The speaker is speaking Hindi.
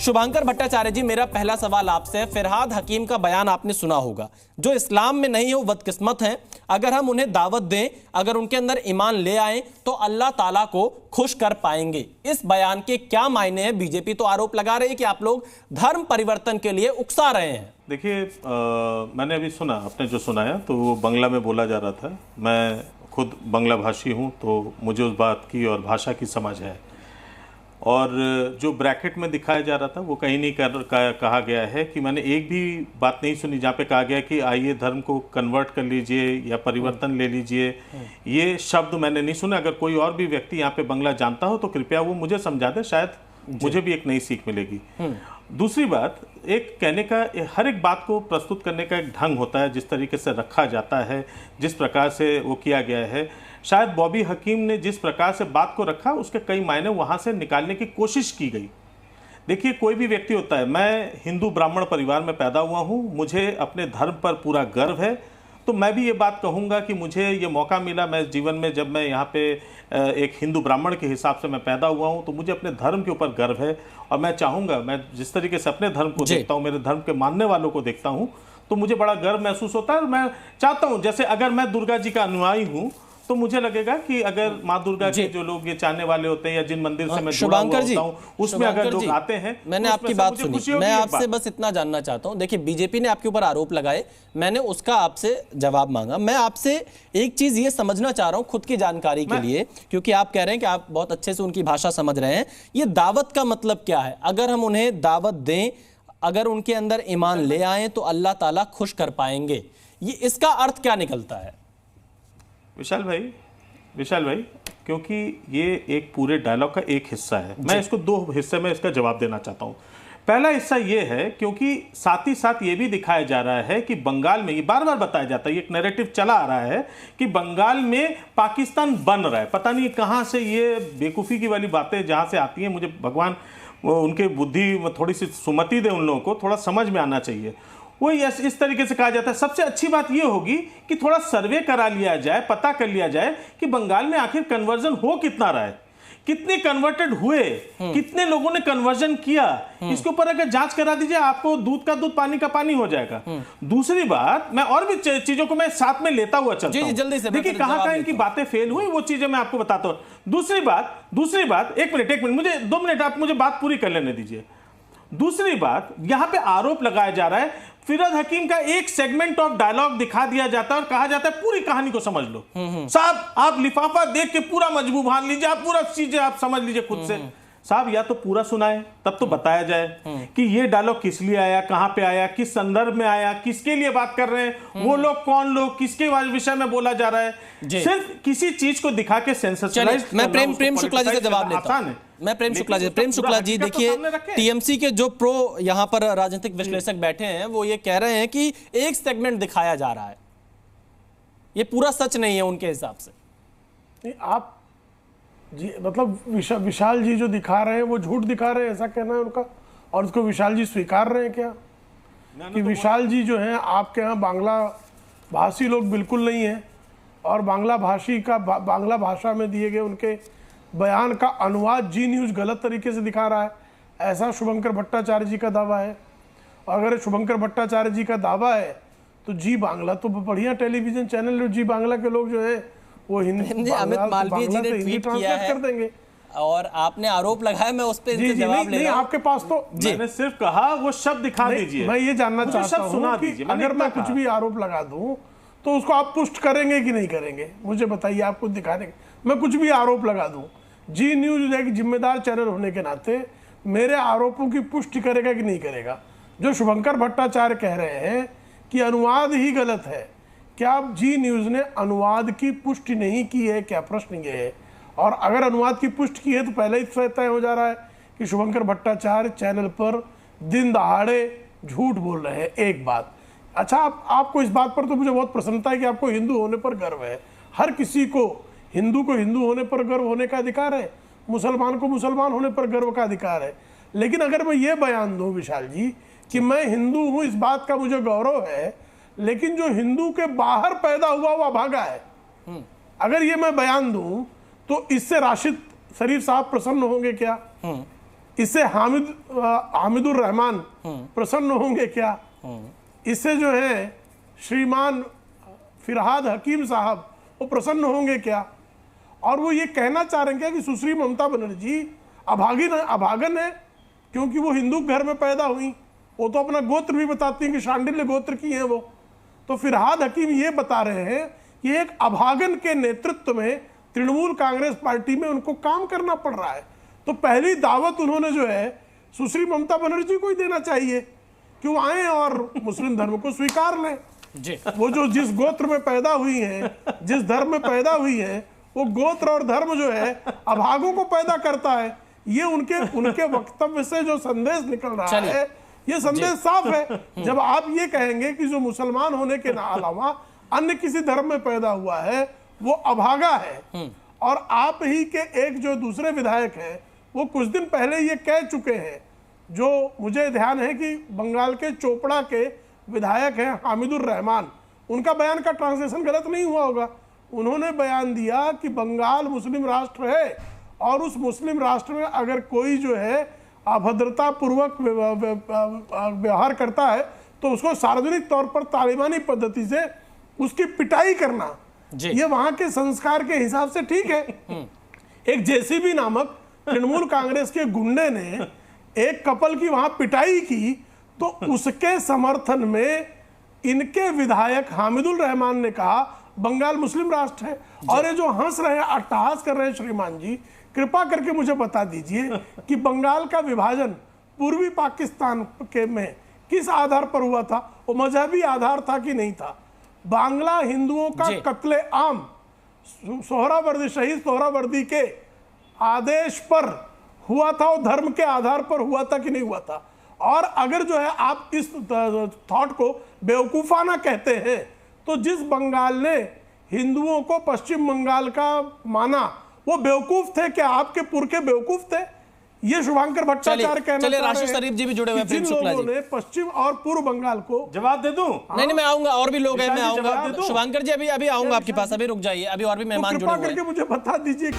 शुभंकर भट्टाचार्य जी, मेरा पहला सवाल आपसे है। फिरहाद हकीम का बयान आपने सुना होगा, जो इस्लाम में नहीं है वो बदकिस्मत हैं। अगर हम उन्हें दावत दें, अगर उनके अंदर ईमान ले आए तो अल्लाह ताला को खुश कर पाएंगे। इस बयान के क्या मायने हैं? बीजेपी तो आरोप लगा रही है कि आप लोग धर्म परिवर्तन के लिए उकसा रहे हैं। देखिए, मैंने अभी सुना, आपने जो सुनाया तो वो बांग्ला में बोला जा रहा था। मैं खुद बांग्ला भाषी हूँ तो मुझे उस बात की और भाषा की समझ है। और जो ब्रैकेट में दिखाया जा रहा था वो कहीं नहीं कहा गया है कि मैंने एक भी बात नहीं सुनी जहाँ पे कहा गया कि आइए धर्म को कन्वर्ट कर लीजिए या परिवर्तन ले लीजिए। ये शब्द मैंने नहीं सुना। अगर कोई और भी व्यक्ति यहाँ पे बांग्ला जानता हो तो कृपया वो मुझे समझा दे, शायद मुझे भी एक नई सीख मिलेगी। दूसरी बात, एक कहने का, हर एक बात को प्रस्तुत करने का एक ढंग होता है, जिस तरीके से रखा जाता है, जिस प्रकार से वो किया गया है। शायद बॉबी हकीम ने जिस प्रकार से बात को रखा उसके कई मायने वहाँ से निकालने की कोशिश की गई। देखिए, कोई भी व्यक्ति होता है, मैं हिंदू ब्राह्मण परिवार में पैदा हुआ हूँ, मुझे अपने धर्म पर पूरा गर्व है, तो मैं भी ये बात कहूँगा कि मुझे ये मौका मिला, मैं जीवन में जब मैं यहाँ पे एक हिंदू ब्राह्मण के हिसाब से मैं पैदा हुआ हूँ, तो मुझे अपने धर्म के ऊपर गर्व है। और मैं चाहूँगा, मैं जिस तरीके से अपने धर्म को देखता हूँ, मेरे धर्म के मानने वालों को देखता हूँ, तो मुझे बड़ा गर्व महसूस होता है। और मैं चाहता हूँ, जैसे अगर मैं दुर्गा जी का अनुयायी हूँ तो मुझे लगेगा कि अगर माँ दुर्गा के जो लोग ये चाहने वाले होते हैं या जिन मंदिर से मैं जुड़ा हुआ होता हूँ उसमें अगर लोग आते हैं, मैंने आपकी बात सुनी। मैं आपसे बस इतना जानना चाहता हूँ, देखिए बीजेपी ने आपके ऊपर आरोप लगाए, मैंने उसका आपसे जवाब मांगा। मैं आपसे एक चीज ये समझना चाह रहा हूँ खुद की जानकारी के लिए, क्योंकि आप कह रहे हैं कि आप बहुत अच्छे से उनकी भाषा समझ रहे हैं। ये दावत का मतलब क्या है? अगर हम उन्हें दावत दें, अगर उनके अंदर ईमान ले आए तो अल्लाह ताला खुश कर पाएंगे, ये इसका अर्थ क्या निकलता है? विशाल भाई, क्योंकि ये एक पूरे डायलॉग का एक हिस्सा है, मैं इसको दो हिस्से में इसका जवाब देना चाहता हूँ। पहला हिस्सा ये है क्योंकि साथ ही साथ ये भी दिखाया जा रहा है कि बंगाल में, ये बार बार बताया जाता है, ये एक नैरेटिव चला आ रहा है कि बंगाल में पाकिस्तान बन रहा है। पता नहीं कहाँ से ये बेवकूफ़ी की वाली बातें जहाँ से आती हैं, मुझे भगवान उनके बुद्धि थोड़ी सी सुमति दे, उन लोगों को थोड़ा समझ में आना चाहिए। वो इस तरीके से कहा जाता है। सबसे अच्छी बात ये होगी कि थोड़ा सर्वे करा लिया जाए, पता कर लिया जाए कि बंगाल में आखिर कन्वर्जन हो कितना रहा है, कितने कन्वर्टेड हुए, कितने लोगों ने कन्वर्जन किया। इसके ऊपर अगर जांच करा दीजिए, आपको दूध का दूध पानी का पानी हो जाएगा। दूसरी बात, मैं और भी चीजों को मैं साथ में लेता हुआ चलता हूं। जल्दी से देखिए कहां इनकी बातें फेल हुई, वो चीजें मैं आपको बताता हूं। दूसरी बात, एक मिनट, मुझे 2 मिनट, आप मुझे बात पूरी कर लेने दीजिए। दूसरी बात, यहां पे आरोप लगाया जा रहा है, फिरहाद हकीम का एक सेगमेंट ऑफ डायलॉग दिखा दिया जाता है और कहा जाता है पूरी कहानी को समझ लो। साहब, आप लिफाफा देख के पूरा मजबूर मान लीजिए, आप पूरा चीजें आप समझ लीजिए खुद से। साहब, या तो पूरा सुनाए, तब तो बताया जाए कि ये डायलॉग किस लिए आया, कहां पे आया, किस संदर्भ में आया, किसके लिए बात कर रहे हैं, वो लोग कौन लोग, किसके विषय में बोला जा रहा है। सिर्फ किसी चीज को दिखा के सेंसेशनलाइज। मैं प्रेम शुक्ला जी से जवाब लेता हूं। मैं प्रेम शुक्ला जी, देखिए टीएमसी के जो प्रो यहां पर राजनीतिक विश्लेषक बैठे हैं, वो ये कह रहे हैं कि एक सेगमेंट दिखाया जा रहा है, ये पूरा सच नहीं है उनके हिसाब से। आप जी, मतलब विशाल जी जो दिखा रहे हैं वो झूठ दिखा रहे हैं, ऐसा कहना है उनका? और उसको विशाल जी स्वीकार रहे हैं क्या कि विशाल जी जो हैं आपके यहाँ बांग्ला भाषी लोग बिल्कुल नहीं है, और बांग्ला भाषा में दिए गए उनके बयान का अनुवाद जी न्यूज़ गलत तरीके से दिखा रहा है, ऐसा शुभंकर भट्टाचार्य जी का दावा है। और अगर शुभंकर भट्टाचार्य जी का दावा है तो जी बांग्ला तो बढ़िया टेलीविजन चैनल, जी बांग्ला के लोग जो है वो हिंदी, अमित मालवीय जी ने ट्वीट किया है, कर देंगे। और आपने आरोप लगाया, मैं उस पे जवाब ले रहा हूं। आपके पास तो मैंने सिर्फ कहा वो शब्द दिखा दीजिए। मैं ये जानना चाहता हूं कि अगर मैं कुछ भी आरोप लगा दूं तो उसको आप पुष्ट करेंगे कि नहीं करेंगे? मुझे बताइए, आप कुछ दिखा देंगे? मैं कुछ भी आरोप लगा दूं, जी न्यूज़ एक जिम्मेदार चैनल होने के नाते मेरे आरोपों की पुष्टि करेगा कि नहीं करेगा? जो शुभंकर भट्टाचार्य कह रहे हैं कि अनुवाद ही गलत है, क्या जी न्यूज़ ने अनुवाद की पुष्टि नहीं की है? क्या प्रश्न ये है। और अगर अनुवाद की पुष्टि की है तो पहले ही तय हो जा रहा है कि शुभंकर भट्टाचार्य चैनल पर दिन दहाड़े झूठ बोल रहे हैं। एक बात, अच्छा, आपको इस बात पर तो मुझे बहुत प्रसन्नता है कि आपको हिंदू होने पर गर्व है। हर किसी को हिंदू होने पर गर्व होने का अधिकार है, मुसलमान को मुसलमान होने पर गर्व का अधिकार है। लेकिन अगर मैं ये बयान दूं विशाल जी कि मैं हिंदू हूं, इस बात का मुझे गौरव है, लेकिन जो हिंदू के बाहर पैदा हुआ वो अभागा है, अगर ये मैं बयान दूं तो इससे राशिद शरीफ साहब प्रसन्न होंगे क्या? इससे हामिदुर रहमान प्रसन्न होंगे क्या? इससे जो है श्रीमान फिरहाद हकीम साहब वो प्रसन्न होंगे क्या? और वो ये कहना चाह रहे हैं क्या कि सुश्री ममता बनर्जी अभागन है क्योंकि वो हिंदू घर में पैदा हुई? वो तो अपना गोत्र भी बताती हैं कि शांडिल्य गोत्र की हैं वो। तो फिरहाद हकीम ये बता रहे हैं कि एक अभागन के नेतृत्व में तृणमूल कांग्रेस पार्टी में उनको काम करना पड़ रहा है। तो पहली दावत उन्होंने जो है सुश्री ममता बनर्जी को ही देना चाहिए कि वो आए और मुस्लिम धर्म को स्वीकार लें। जी। वो जो जिस गोत्र में पैदा हुई हैं, जिस धर्म में पैदा हुई हैं, वो गोत्र और धर्म जो है अभागों को पैदा करता है। ये उनके वक्तव्य से जो संदेश निकल रहा है, ये संदेश साफ है। जब आप ये कहेंगे कि जो मुसलमान होने के अलावा अन्य किसी धर्म में पैदा हुआ है वो अभागा है, और आप ही के एक जो दूसरे विधायक हैं वो कुछ दिन पहले ये कह चुके हैं, जो मुझे ध्यान है कि बंगाल के चोपड़ा के विधायक हैं हामिदुर रहमान, उनका बयान का ट्रांसलेशन गलत नहीं हुआ होगा। उन्होंने बयान दिया कि बंगाल मुस्लिम राष्ट्र है और उस मुस्लिम राष्ट्र में अगर कोई जो है अभद्रता पूर्वक व्यवहार करता है तो उसको सार्वजनिक तौर पर तालिबानी पद्धति से उसकी पिटाई करना, ये वहां के संस्कार के हिसाब से ठीक है। एक जेसीबी नामक तृणमूल कांग्रेस के गुंडे ने एक कपल की वहां पिटाई की तो उसके समर्थन में इनके विधायक हामिदुल रहमान ने कहा बंगाल मुस्लिम राष्ट्र है। और ये जो हंस रहे हैं, अट्टहास कर रहे हैं, श्रीमान जी कृपा करके मुझे बता दीजिए कि बंगाल का विभाजन पूर्वी पाकिस्तान के में किस आधार पर हुआ था? वो मजहबी आधार था कि नहीं था? बांग्ला हिंदुओं का कत्ले आम सोहरावर्दी, शहीद सोहरावर्दी के आदेश पर हुआ था, वो धर्म के आधार पर हुआ था कि नहीं हुआ था? और अगर जो है आप इस थॉट को बेवकूफाना कहते हैं तो जिस बंगाल ने हिंदुओं को पश्चिम बंगाल का माना वो बेवकूफ थे क्या? आपके पुरखे बेवकूफ थे? ये शुभांकर भट्टाचार्य कहना चलिए राशिद शरीफ जी भी जुड़े हुए हैं। जिन लोगों ने पश्चिम और पूर्व बंगाल को जवाब दे दूं? नहीं मैं आऊंगा, और भी लोग हैं, मैं आऊंगा। शुभांकर जी अभी आऊंगा आपके पास, अभी रुक जाइए, अभी और भी मेहमान जुड़े हुए हैं। कृपा करके मुझे बता दीजिए।